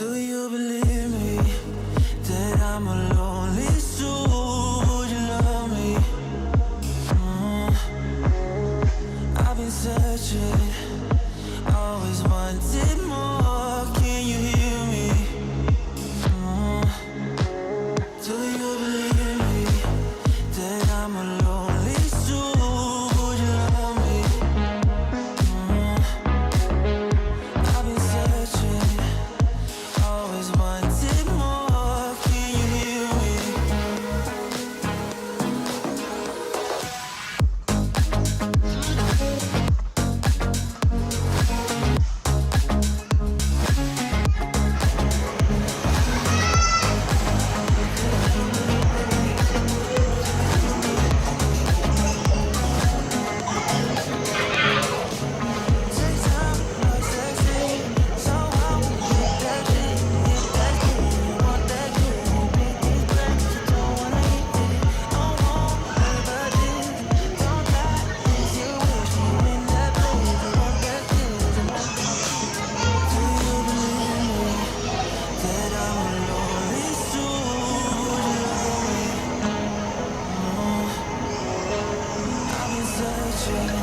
Do you believe me that I'm a lonely soul? Would you love me? I've been searching, always wanted more. Can you hear me? Do you believe me that I'm a lonely soul? Would you love me? I've been searching, always wanted more. Can you hear me? Take time, love sexy. So I hit that G, hit that G. You want that G? Beat these bricks, you don't wanna hit it. Don't want everybody. Don't die if you wish you in that place. You want that G, you want that G. Do you believe me that I'm a lonely soul? Would you love me? I've been searching,